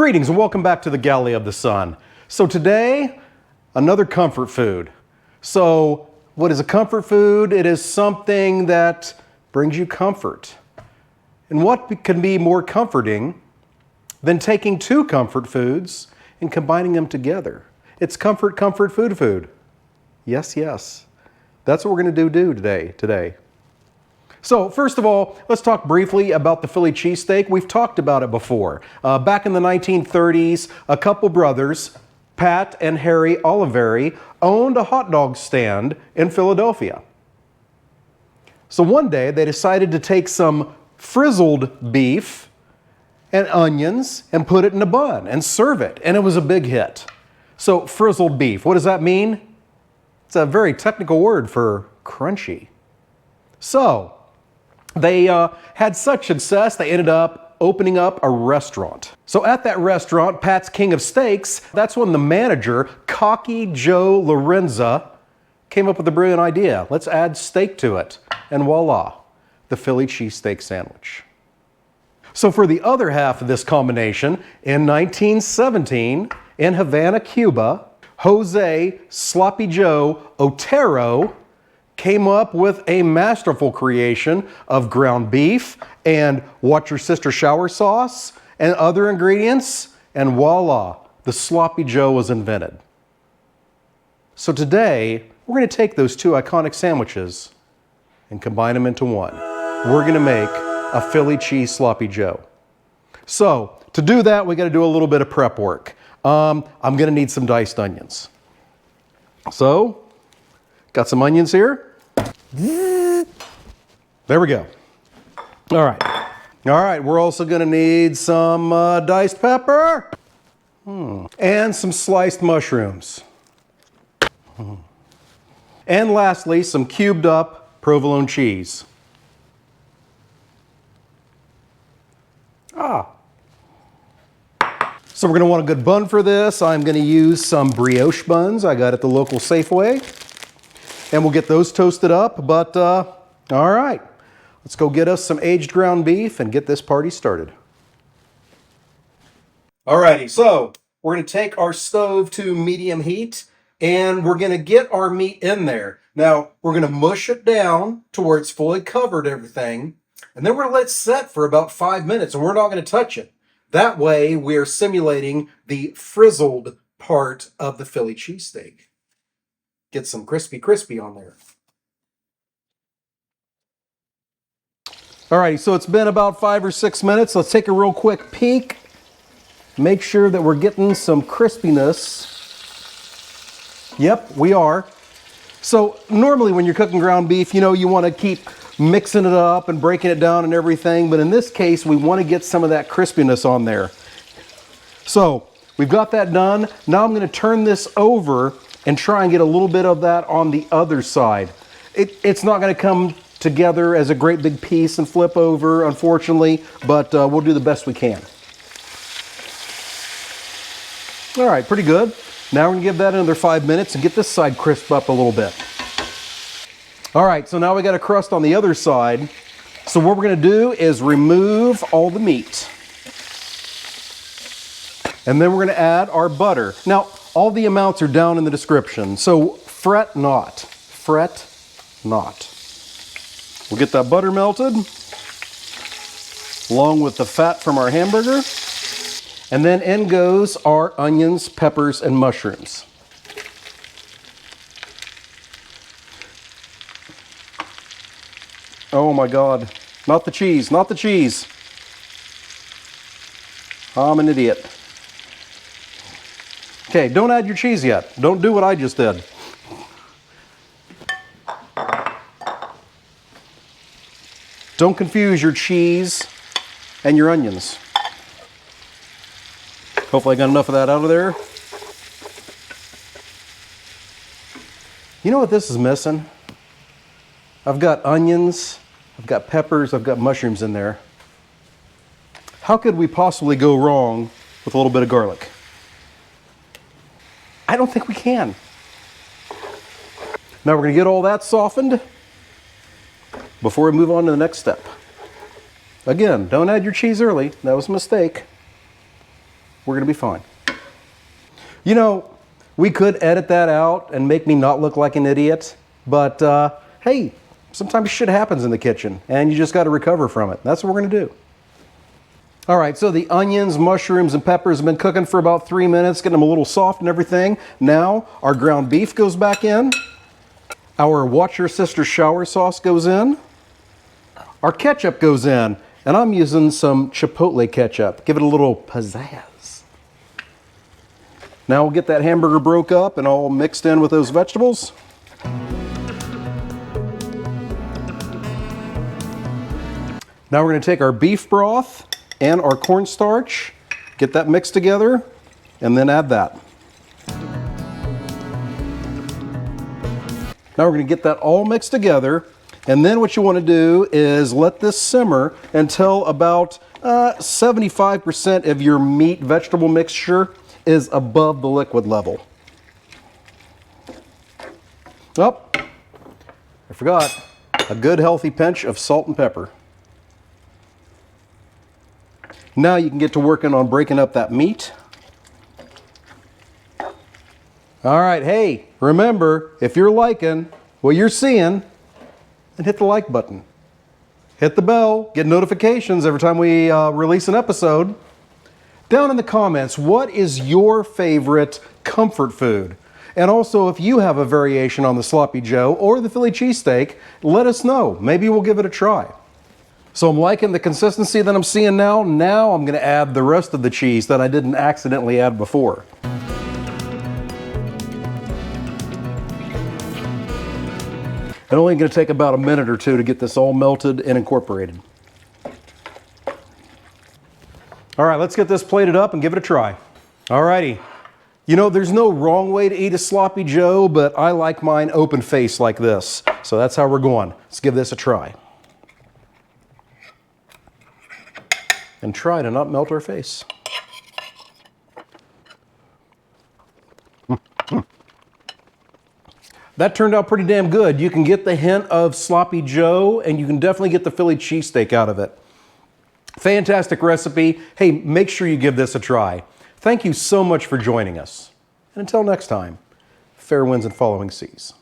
Greetings and welcome back to the Galley of the Sun. So today, another comfort food. So what is a comfort food? It is something that brings you comfort. And what can be more comforting than taking two comfort foods and combining them together? It's comfort, comfort, food, food. Yes, yes. That's what we're going to do today. So first of all, let's talk briefly about the Philly cheesesteak. We've talked about it before. Back in the 1930s, a couple brothers, Pat and Harry Oliveri, owned a hot dog stand in Philadelphia. So one day they decided to take some frizzled beef and onions and put it in a bun and serve it, and it was a big hit. So frizzled beef, what does that mean? It's a very technical word for crunchy. So they had such success, they ended up opening up a restaurant. So at that restaurant, Pat's King of Steaks, that's when the manager, cocky Joe Lorenza, came up with a brilliant idea. Let's add steak to it. And voila, the Philly cheesesteak sandwich. So for the other half of this combination, in 1917, in Havana, Cuba, Jose Sloppy Joe Otero came up with a masterful creation of ground beef and watch your sister shower sauce and other ingredients, and voila, the Sloppy Joe was invented. So today, we're going to take those two iconic sandwiches and combine them into one. We're going to make a Philly cheese Sloppy Joe. So to do that, we got to do a little bit of prep work. I'm going to need some diced onions. So, got some onions here. There we go. All right, we're also going to need some diced pepper and some sliced mushrooms. And lastly, some cubed up provolone cheese. So we're going to want a good bun for this. I'm going to use some brioche buns I got at the local Safeway. And we'll get those toasted up, but all right. Let's go get us some aged ground beef and get this party started. Alrighty, so we're going to take our stove to medium heat and we're going to get our meat in there. Now, we're going to mush it down to where it's fully covered everything. And then we're going to let it set for about 5 minutes and we're not going to touch it. That way, we're simulating the frizzled part of the Philly cheesesteak. Get some crispy on there. All right, so it's been about 5 or 6 minutes. Let's take a real quick peek. Make sure that we're getting some crispiness. Yep, we are. So normally when you're cooking ground beef, you want to keep mixing it up and breaking it down and everything. But in this case, we want to get some of that crispiness on there. So we've got that done. Now I'm going to turn this over and try and get a little bit of that on the other side. It's not going to come together as a great big piece and flip over, unfortunately, but we'll do the best we can. All right, pretty good. Now we're going to give that another 5 minutes and get this side crisp up a little bit. All right, so now we got a crust on the other side. So what we're going to do is remove all the meat. And then we're going to add our butter. Now, all the amounts are down in the description, so fret not. Fret not. We'll get that butter melted, along with the fat from our hamburger. And then in goes our onions, peppers, and mushrooms. Oh my God, not the cheese, not the cheese. I'm an idiot. Okay, don't add your cheese yet. Don't do what I just did. Don't confuse your cheese and your onions. Hopefully I got enough of that out of there. You know what this is missing? I've got onions, I've got peppers, I've got mushrooms in there. How could we possibly go wrong with a little bit of garlic? I don't think we can. Now we're going to get all that softened before we move on to the next step. Again, don't add your cheese early. That was a mistake. We're gonna be fine. You know, we could edit that out and make me not look like an idiot, but hey, sometimes shit happens in the kitchen and you just gotta recover from it. That's what we're gonna do. All right, so the onions, mushrooms, and peppers have been cooking for about 3 minutes, getting them a little soft and everything. Now, our ground beef goes back in. Our Watch Your Sister shower sauce goes in. Our ketchup goes in, and I'm using some chipotle ketchup. Give it a little pizzazz. Now we'll get that hamburger broke up and all mixed in with those vegetables. Now we're going to take our beef broth and our cornstarch, get that mixed together, and then add that. Now we're going to get that all mixed together, and then what you want to do is let this simmer until about 75% of your meat vegetable mixture is above the liquid level. Oh, I forgot, a good healthy pinch of salt and pepper. Now you can get to working on breaking up that meat. All right, hey, remember, if you're liking what you're seeing, then hit the like button. Hit the bell, get notifications every time we release an episode. Down in the comments, what is your favorite comfort food? And also, if you have a variation on the Sloppy Joe or the Philly cheesesteak, let us know. Maybe we'll give it a try. So I'm liking the consistency that I'm seeing now. Now I'm going to add the rest of the cheese that I didn't accidentally add before. It's only going to take about a minute or two to get this all melted and incorporated. All right, let's get this plated up and give it a try. All righty. You know, there's no wrong way to eat a Sloppy Joe, but I like mine open face like this. So that's how we're going. Let's give this a try. And try to not melt our face. That turned out pretty damn good. You can get the hint of Sloppy Joe, and you can definitely get the Philly cheesesteak out of it. Fantastic recipe. Hey, make sure you give this a try. Thank you so much for joining us. And until next time, fair winds and following seas.